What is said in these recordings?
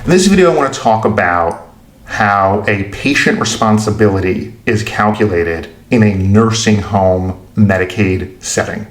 In this video, I want to talk about how a patient responsibility is calculated in a nursing home Medicaid setting.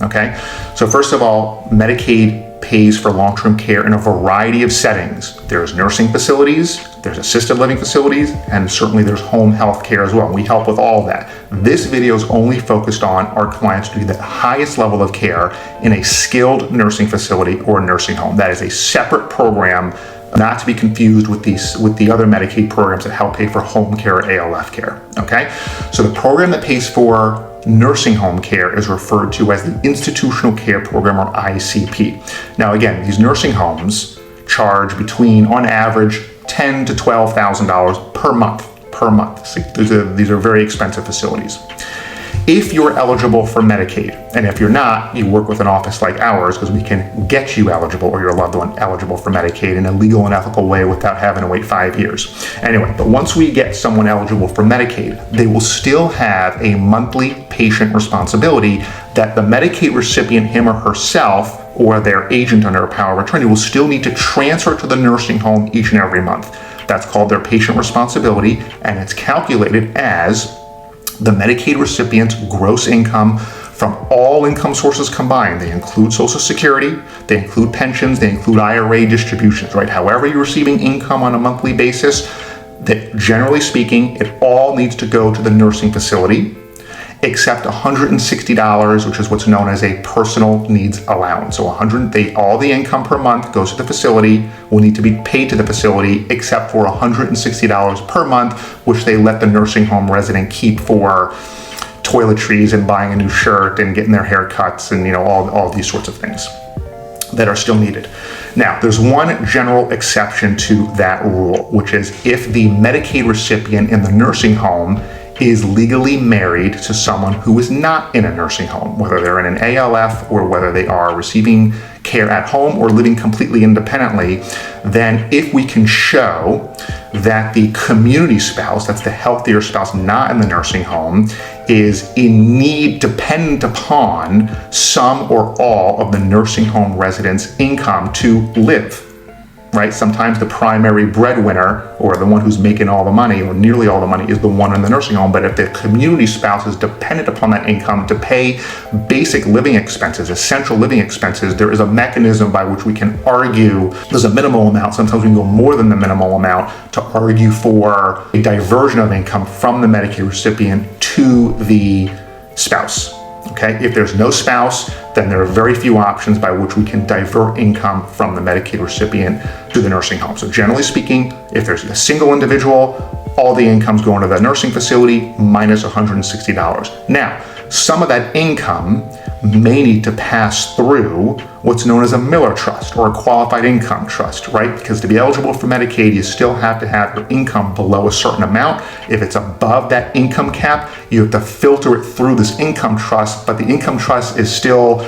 Okay, so first of all, Medicaid pays for long-term care in a variety of settings. There's nursing facilities, there's assisted living facilities, and certainly there's home health care as well. We help with all of that. This video is only focused on our clients doing the highest level of care in a skilled nursing facility or nursing home. That is a separate program, not to be confused with the other Medicaid programs that help pay for home care or ALF care, okay? So the program that pays for nursing home care is referred to as the Institutional Care Program, or ICP. Now again, these nursing homes charge between, on average, $10,000 to $12,000 per month. So these are very expensive facilities. If you're eligible for Medicaid, and if you're not, you work with an office like ours because we can get you eligible or your loved one eligible for Medicaid in a legal and ethical way without having to wait 5 years. Anyway, but once we get someone eligible for Medicaid, they will still have a monthly patient responsibility that the Medicaid recipient, him or herself, or their agent under a power of attorney, will still need to transfer to the nursing home each and every month. That's called their patient responsibility, and it's calculated as the Medicaid recipient's gross income from all income sources combined. They include Social Security, they include pensions, they include IRA distributions, right? However you're receiving income on a monthly basis, that generally speaking, it all needs to go to the nursing facility, except $160, which is what's known as a personal needs allowance. So all the income per month goes to the facility, will need to be paid to the facility, except for $160 per month, which they let the nursing home resident keep for toiletries and buying a new shirt and getting their haircuts and all these sorts of things that are still needed. Now, there's one general exception to that rule, which is if the Medicaid recipient in the nursing home is legally married to someone who is not in a nursing home, whether they're in an ALF or whether they are receiving care at home or living completely independently, then if we can show that the community spouse, that's the healthier spouse not in the nursing home, is in need dependent upon some or all of the nursing home resident's income to live, right? Sometimes the primary breadwinner, or the one who's making all the money, or nearly all the money, is the one in the nursing home. But if the community spouse is dependent upon that income to pay basic living expenses, essential living expenses, there is a mechanism by which we can argue, there's a minimal amount, sometimes we can go more than the minimal amount, to argue for a diversion of income from the Medicaid recipient to the spouse. Okay, if there's no spouse, then there are very few options by which we can divert income from the Medicaid recipient to the nursing home. So generally speaking, if there's a single individual, all the income's going to the nursing facility minus $160. Now, some of that income may need to pass through what's known as a Miller Trust or a qualified income trust, right? Because to be eligible for Medicaid, you still have to have your income below a certain amount. If it's above that income cap, you have to filter it through this income trust, but the income trust is still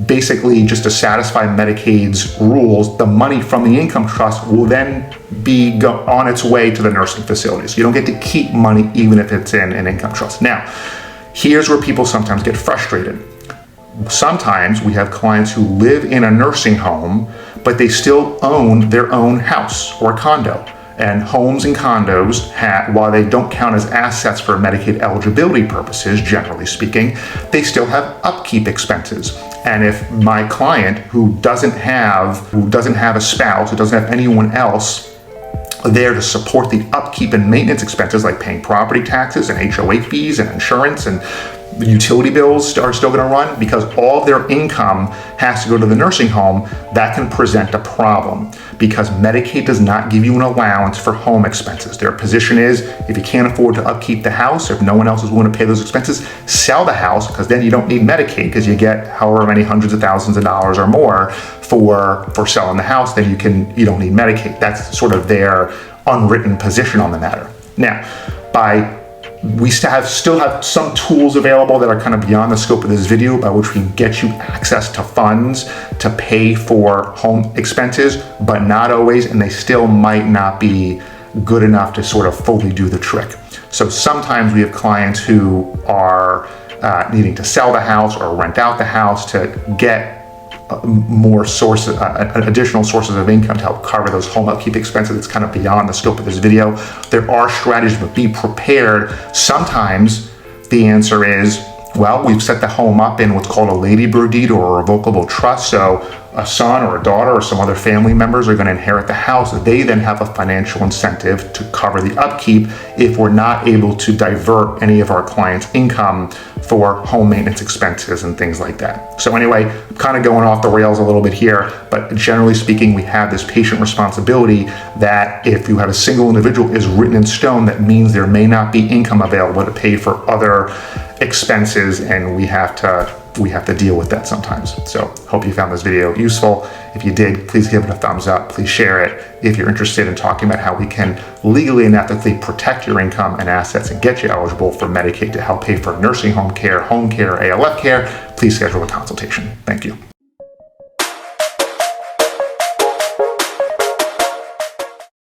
basically just to satisfy Medicaid's rules. The money from the income trust will then be on its way to the nursing facility. So you don't get to keep money even if it's in an income trust. Now, here's where people sometimes get frustrated. Sometimes we have clients who live in a nursing home, but they still own their own house or condo. And homes and condos, while they don't count as assets for Medicaid eligibility purposes, generally speaking, they still have upkeep expenses. And if my client who doesn't have a spouse, who doesn't have anyone else there to support the upkeep and maintenance expenses like paying property taxes and HOA fees and insurance and the utility bills are still going to run, because all of their income has to go to the nursing home, that can present a problem because Medicaid does not give you an allowance for home expenses. Their position is if you can't afford to upkeep the house, or if no one else is willing to pay those expenses, sell the house, because then you don't need Medicaid because you get however many hundreds of thousands of dollars or more for selling the house, then you don't need Medicaid. That's sort of their unwritten position on the matter. Now, we still have some tools available that are kind of beyond the scope of this video by which we can get you access to funds to pay for home expenses, but not always, and they still might not be good enough to sort of fully do the trick. So sometimes we have clients who are needing to sell the house or rent out the house to get more sources, additional sources of income to help cover those home upkeep expenses. It's kind of beyond the scope of this video. There are strategies, but be prepared. Sometimes the answer is, well, we've set the home up in what's called a ladybird deed or a revocable trust. So a son or a daughter or some other family members are going to inherit the house. They then have a financial incentive to cover the upkeep if we're not able to divert any of our clients' income for home maintenance expenses and things like that. So anyway, I'm kind of going off the rails a little bit here, but generally speaking, we have this patient responsibility that if you have a single individual is written in stone, that means there may not be income available to pay for other expenses, and we have to deal with that sometimes. So hope you found this video useful. If you did, please give it a thumbs up. Please share it. If you're interested in talking about how we can legally and ethically protect your income and assets and get you eligible for Medicaid to help pay for nursing home care, ALF care, please schedule a consultation. Thank you.